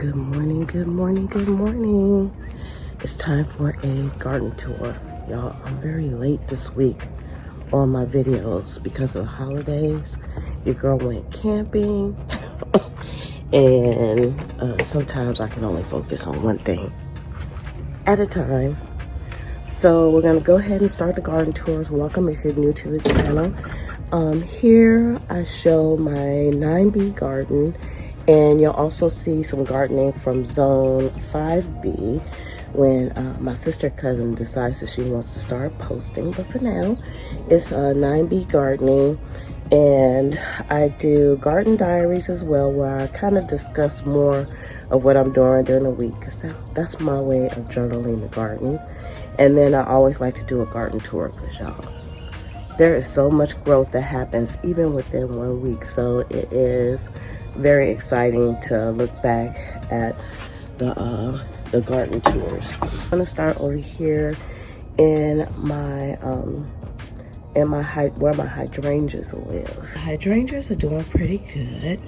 Good morning, good morning, good morning. It's time for a garden tour. Y'all, I'm very late this week on my videos because of the holidays. Your girl went camping and sometimes I can only focus on one thing at a time. So we're gonna go ahead and start the garden tours. Welcome if you're new to the channel. Here I show my 9B garden, and you'll also see some gardening from zone 5B when my sister cousin decides that she wants to start posting. But for now, it's 9B gardening, and I do garden diaries as well, where I kind of discuss more of what I'm doing during the week, because that's my way of journaling the garden. And then I always like to do a garden tour, because y'all, there is so much growth that happens even within 1 week. So it is very exciting to look back at the garden tours. I'm gonna start over here in my where my hydrangeas live. Hydrangeas are doing pretty good.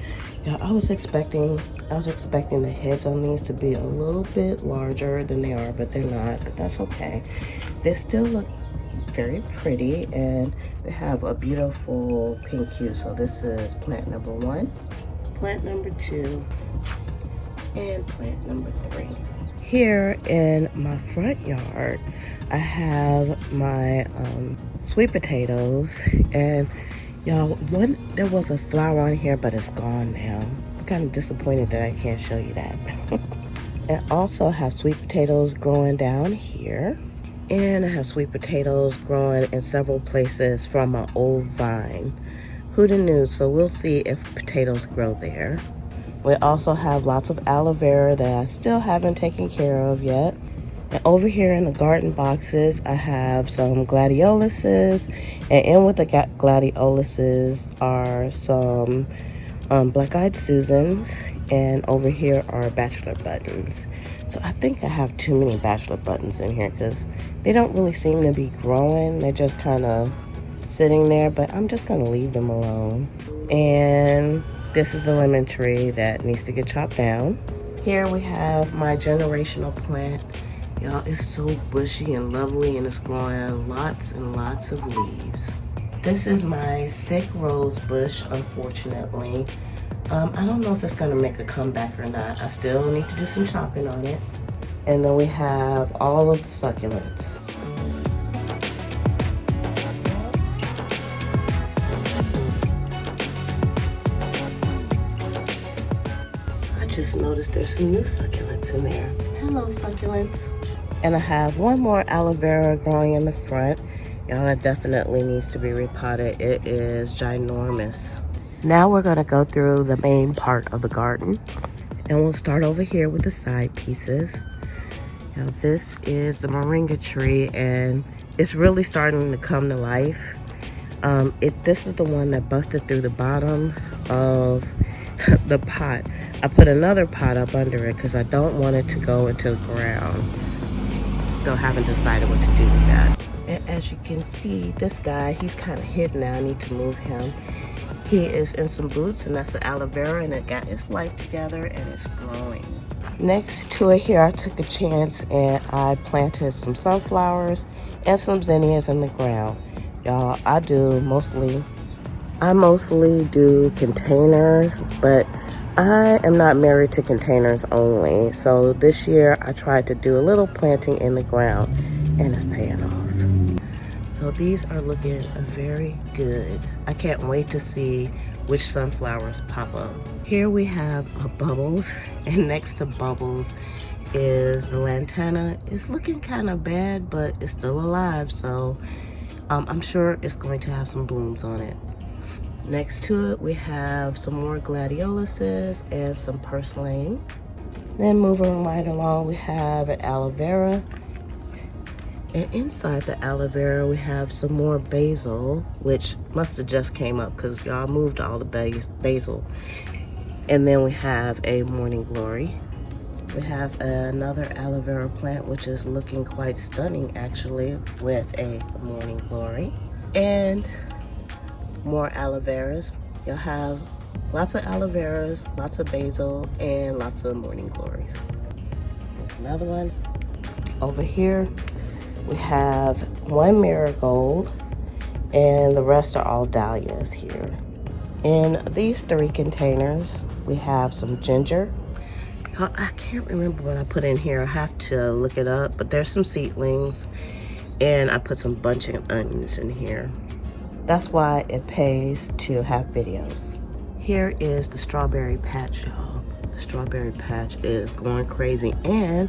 Yeah, I was expecting the heads on these to be a little bit larger than they are, but they're not. But that's okay. They still look very pretty, and they have a beautiful pink hue. So this is plant number 1, plant number 2, and plant number 3. Here in my front yard, I have my sweet potatoes, and y'all, there was a flower on here, but it's gone now. I'm kind of disappointed that I can't show you that. And also have sweet potatoes growing down here. And I have sweet potatoes growing in several places from an old vine. Who'da knew? So we'll see if potatoes grow there. We also have lots of aloe vera that I still haven't taken care of yet. And over here in the garden boxes, I have some gladioluses. And in with the gladioluses are some black-eyed Susans. And over here are bachelor buttons. So I think I have too many bachelor buttons in here because they don't really seem to be growing. They're just kind of sitting there, but I'm just going to leave them alone. And this is the lemon tree that needs to get chopped down. Here we have my generational plant. Y'all, it's so bushy and lovely, and it's growing lots and lots of leaves. This is my sick rose bush, unfortunately. I don't know if it's gonna make a comeback or not. I still need to do some chopping on it. And then we have all of the succulents. I just noticed there's some new succulents in there. Hello, succulents. And I have one more aloe vera growing in the front. Y'all, that definitely needs to be repotted. It is ginormous. Now we're gonna go through the main part of the garden, and we'll start over here with the side pieces. Now this is the moringa tree, and it's really starting to come to life. This is the one that busted through the bottom of the pot. I put another pot up under it because I don't want it to go into the ground. Still haven't decided what to do with that. And as you can see, this guy, he's kind of hidden now. I need to move him. He is in some boots, and that's the aloe vera, and it got its life together, and it's growing. Next to it here, I took a chance and I planted some sunflowers and some zinnias in the ground. Y'all, I mostly do containers, but I am not married to containers only. So this year I tried to do a little planting in the ground, and it's paying off. So these are looking very good. I can't wait to see which sunflowers pop up. Here we have a Bubbles, and next to Bubbles is the lantana. It's looking kind of bad, but it's still alive, so I'm sure it's going to have some blooms on it. Next to it, we have some more gladioluses and some purslane. Then moving right along, we have an aloe vera. And inside the aloe vera, we have some more basil, which must have just came up because y'all moved all the basil. And then we have a morning glory. We have another aloe vera plant, which is looking quite stunning actually, with a morning glory. And more aloe veras. You'll have Lots of aloe veras, lots of basil, and lots of morning glories. There's another one. Over here, we have one marigold, and the rest are all dahlias here. In these 3 containers, we have some ginger. I can't remember what I put in here. I have to look it up, but there's some seedlings, and I put some bunching onions in here. That's why it pays to have videos. Here is the strawberry patch, y'all. The strawberry patch is going crazy, and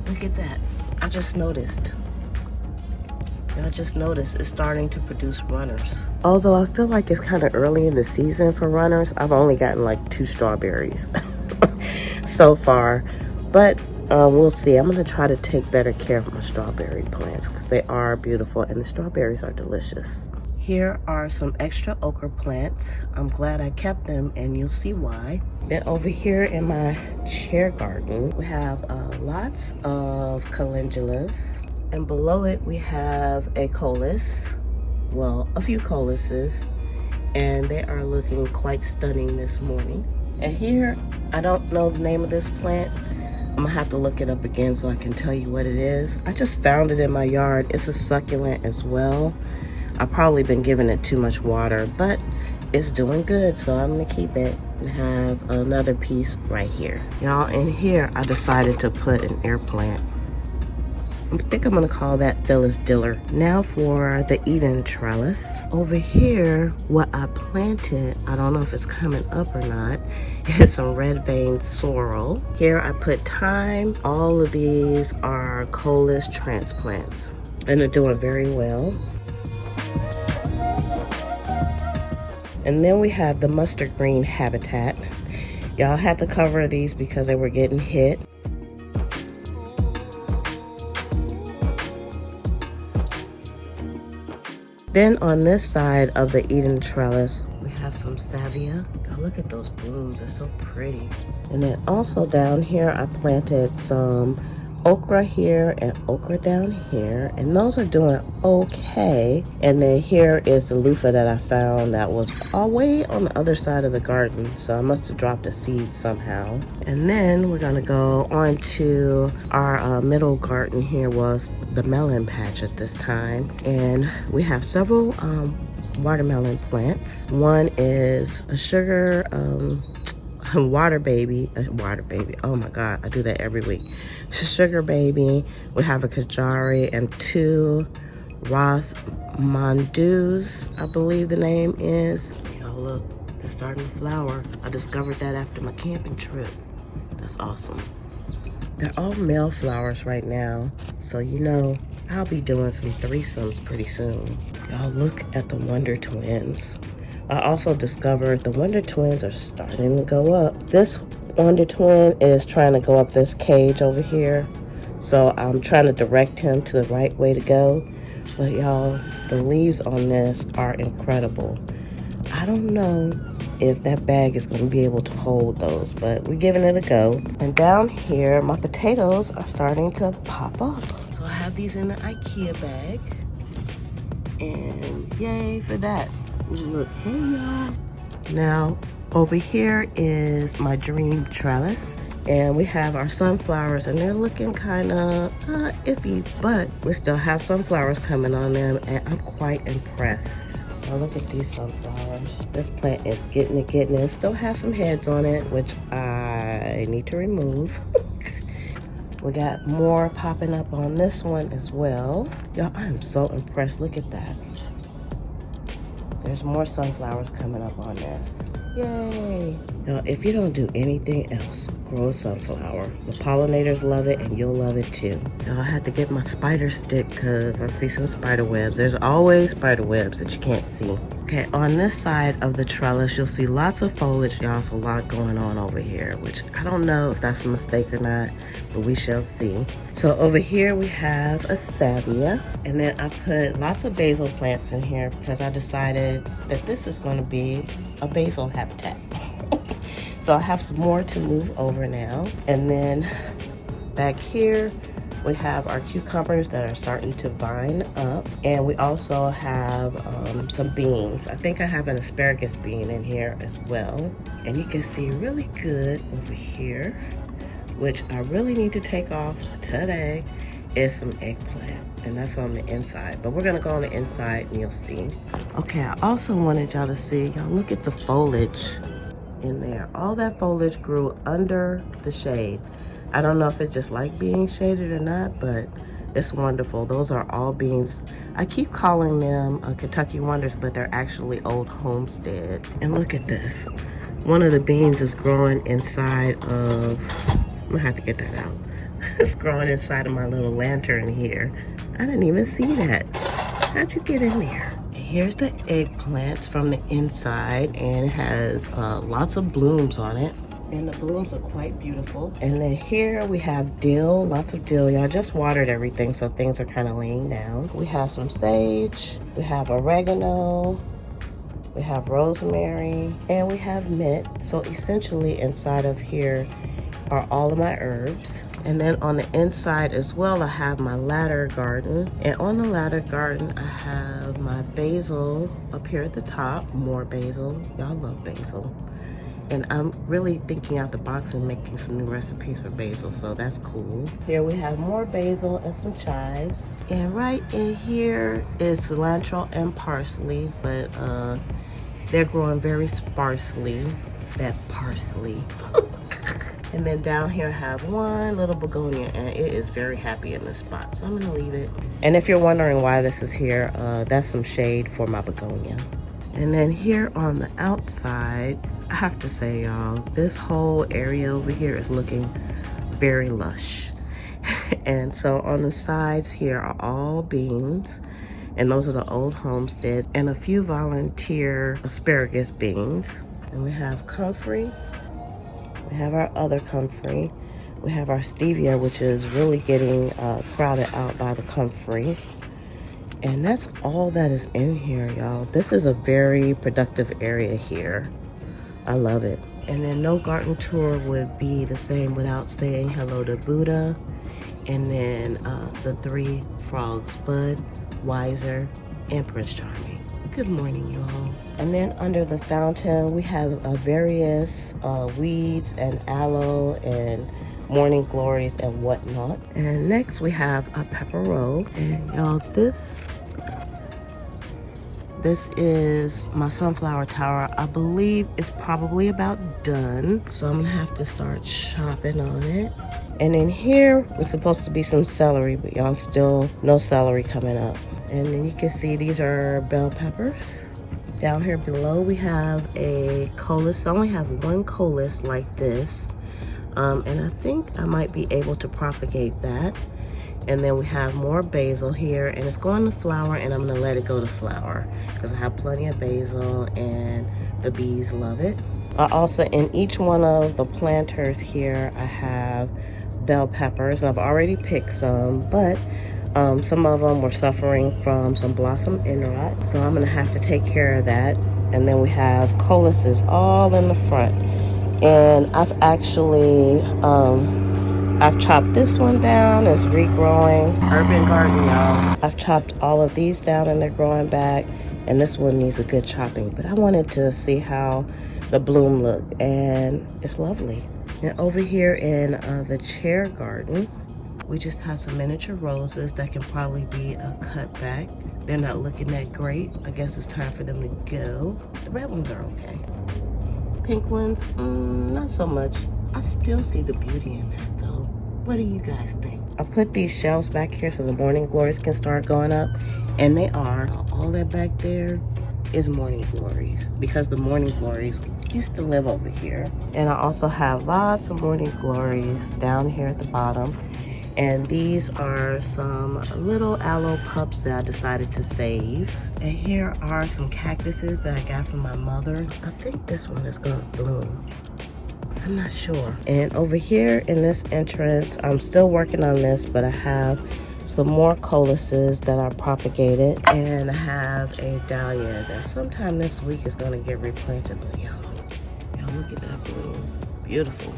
look at that. I just noticed it's starting to produce runners. Although I feel like it's kind of early in the season for runners, I've only gotten like 2 strawberries so far. But we'll see. I'm going to try to take better care of my strawberry plants because they are beautiful and the strawberries are delicious. Here are some extra okra plants. I'm glad I kept them, and you'll see why. Then over here in my chair garden, we have lots of calendulas. And below it, we have a coleus. Well, a few coleus, and they are looking quite stunning this morning. And here, I don't know the name of this plant. I'm gonna have to look it up again so I can tell you what it is. I just found it in my yard. It's a succulent as well. I've probably been giving it too much water, but it's doing good, so I'm gonna keep it and have another piece right here. Y'all, in here, I decided to put an air plant. I think I'm gonna call that Phyllis Diller. Now for the Eden trellis. Over here, what I planted, I don't know if it's coming up or not, is some red veined sorrel. Here I put thyme. All of these are coleus transplants, and they're doing very well. And then we have the mustard green habitat. Y'all had to cover these because they were getting hit. Then on this side of the Eden trellis, we have some salvia. Oh, look at those blooms, they're so pretty. And then also down here, I planted some okra here and okra down here, and those are doing okay. And then here is the loofah that I found that was all way on the other side of the garden, so I must have dropped a seed somehow. And then we're gonna go on to our middle garden. Here was the melon patch at this time, and we have several watermelon plants. One is a sugar water baby, oh my god, I do that every week. Sugar baby. We have a Kajari and 2 Ras Mandus, I believe the name is. Y'all look, they're starting to flower. I discovered that after my camping trip. That's awesome. They're all male flowers right now, so you know I'll be doing some threesomes pretty soon. Y'all look at the Wonder Twins. I also discovered the Wonder Twins are starting to go up. This Wonder Twin is trying to go up this cage over here, so I'm trying to direct him to the right way to go. But y'all, the leaves on this are incredible. I don't know if that bag is going to be able to hold those, but we're giving it a go. And down here, my potatoes are starting to pop up. So I have these in an IKEA bag, and yay for that. Look, hey y'all. Now, over here is my dream trellis, and we have our sunflowers, and they're looking kind of iffy, but we still have sunflowers coming on them, and I'm quite impressed. Now look at these sunflowers. This plant is getting it. Still has some heads on it, which I need to remove. We got more popping up on this one as well. Y'all, I'm so impressed. Look at that. There's more sunflowers coming up on this. Yay! Now, if you don't do anything else, grow a sunflower. The pollinators love it, and you'll love it too. Now, I had to get my spider stick because I see some spider webs. There's always spider webs that you can't see. Okay, on this side of the trellis, you'll see lots of foliage. Y'all, there's a lot going on over here, which I don't know if that's a mistake or not, but we shall see. So over here, we have a salvia, and then I put lots of basil plants in here because I decided that this is going to be a basil habitat. So I have some more to move over now. And then back here, We have our cucumbers that are starting to vine up. And we also have some beans. I think I have an asparagus bean in here as well. And you can see really good over here, which I really need to take off today, is some eggplant. And that's on the inside. But we're gonna go on the inside and you'll see. Okay, I also wanted y'all to see, y'all look at the foliage in there. All that foliage grew under the shade. I don't know if it just like being shaded or not, but it's wonderful. Those are all beans. I keep calling them Kentucky Wonders, but they're actually Old Homestead. And look at this. One of the beans is growing inside of, I'm gonna have to get that out. It's growing inside of my little lantern here. I didn't even see that. How'd you get in there? Here's the eggplants from the inside, and it has lots of blooms on it. And the blooms are quite beautiful. And then here we have dill, lots of dill. Y'all just watered everything, so things are kind of laying down. We have some sage, we have oregano, we have rosemary, and we have mint. So essentially inside of here are all of my herbs. And then on the inside as well, I have my ladder garden. And on the ladder garden, I have my basil up here at the top, more basil. Y'all love basil. And I'm really thinking out the box and making some new recipes for basil, so that's cool. Here we have more basil and some chives. And right in here is cilantro and parsley, but they're growing very sparsely, that parsley. And then down here I have one little begonia, and it is very happy in this spot, so I'm gonna leave it. And if you're wondering why this is here, that's some shade for my begonia. And then here on the outside, I have to say, y'all, this whole area over here is looking very lush. And so on the sides here are all beans, and those are the Old Homesteads, and a few volunteer asparagus beans. And we have comfrey. We have our other comfrey. We have our stevia, which is really getting crowded out by the comfrey. And that's all that is in here, y'all. This is a very productive area here. I love it. And then no garden tour would be the same without saying hello to Buddha. And then the three frogs, Bud, Wiser, and Prince Charming. Good morning, y'all. And then under the fountain, we have various weeds and aloe and morning glories and whatnot. And next we have a pepper row. And y'all, this is my sunflower tower. I believe it's probably about done, so I'm gonna have to start chopping on it. And in here was supposed to be some celery, but y'all still no celery coming up. And then you can see these are bell peppers. Down here below we have a coleus. I only have one coleus like this, and I think I might be able to propagate that. And then we have more basil here, and it's going to flower, and I'm gonna let it go to flower because I have plenty of basil and the bees love it. I also, in each one of the planters here, I have bell peppers. I've already picked some, but some of them were suffering from some blossom end rot, so I'm gonna have to take care of that. And then we have coleuses all in the front, and I've actually I've chopped this one down. It's regrowing. Urban garden, y'all. I've chopped all of these down and they're growing back, and this one needs a good chopping, but I wanted to see how the bloom looked, and it's lovely. And over here in the chair garden, we just have some miniature roses that can probably be cut back. They're not looking that great. I guess it's time for them to go. The red ones are okay. Pink ones, not so much. I still see the beauty in that though. What do you guys think? I put these shelves back here so the morning glories can start going up, and they are. All that back there is morning glories because the morning glories used to live over here. And I also have lots of morning glories down here at the bottom. And these are some little aloe pups that I decided to save. And here are some cactuses that I got from my mother. I think this one is gonna bloom. I'm not sure. And over here in this entrance, I'm still working on this, but I have some more coleuses that are propagated. And I have a dahlia that sometime this week is gonna get replanted. But y'all look at that bloom. Beautiful.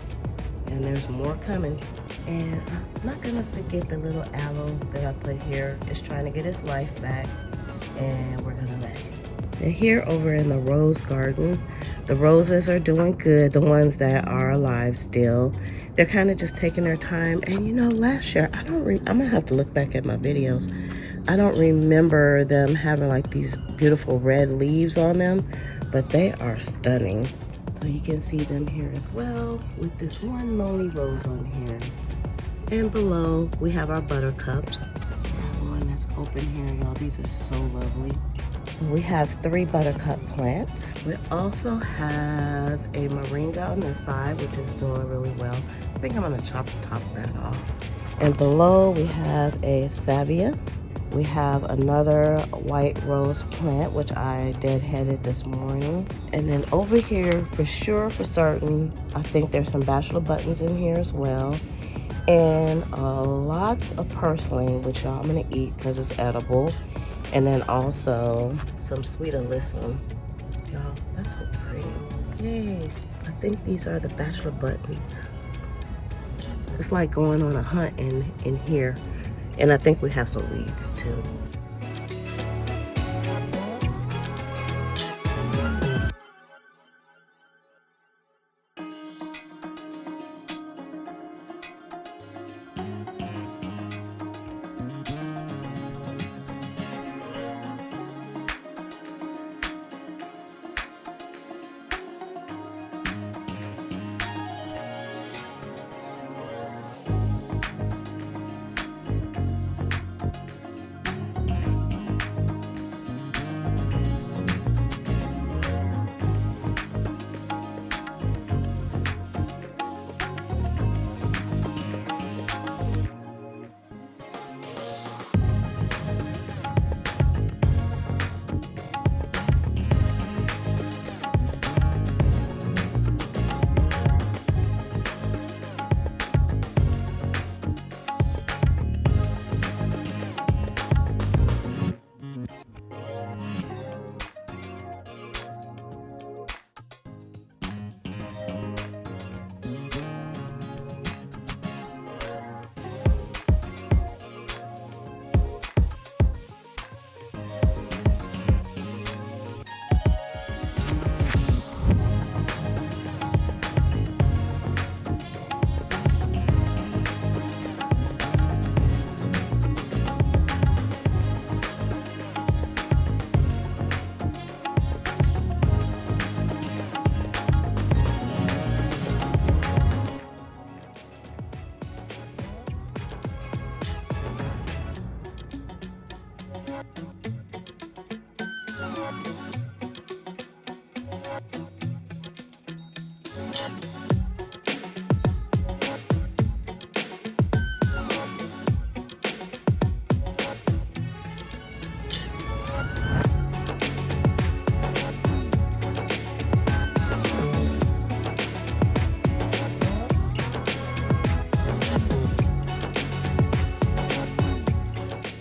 and there's more coming. And I'm not gonna forget the little aloe that I put here. It's trying to get its life back, and we're gonna let it. And here over in the rose garden, the roses are doing good, the ones that are alive still. They're kind of just taking their time. And you know, last year, I'm gonna have to look back at my videos. I don't remember them having like these beautiful red leaves on them, but they are stunning. So you can see them here as well with this one lonely rose on here. And below, we have our buttercups. We have one that's open here, y'all. These are so lovely. So we have 3 buttercup plants. We also have a moringa on this side, which is doing really well. I think I'm gonna chop the top of that off. And below we have a salvia. We have another white rose plant, which I deadheaded this morning. And then over here, for sure, for certain, I think there's some bachelor buttons in here as well. And lots of purslane, which y'all I'm gonna eat because it's edible. And then also some sweet alyssum. Y'all, that's so pretty. Yay. I think these are the bachelor buttons. It's like going on a hunt in here. And I think we have some weeds too.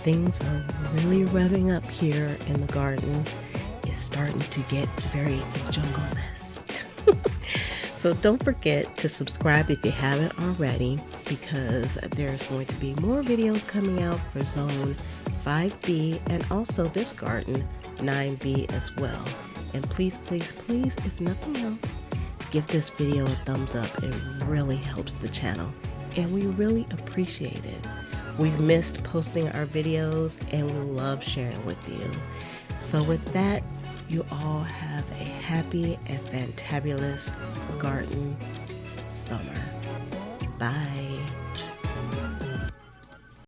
Things are really revving up here in the garden. It's starting to get very jungle-esque. So don't forget to subscribe if you haven't already, because there's going to be more videos coming out for Zone 5B and also this garden, 9B as well. And please, please, please, if nothing else, give this video a thumbs up. It really helps the channel, and we really appreciate it. We've missed posting our videos, and we love sharing with you. So with that, you all have a happy and fantabulous garden summer.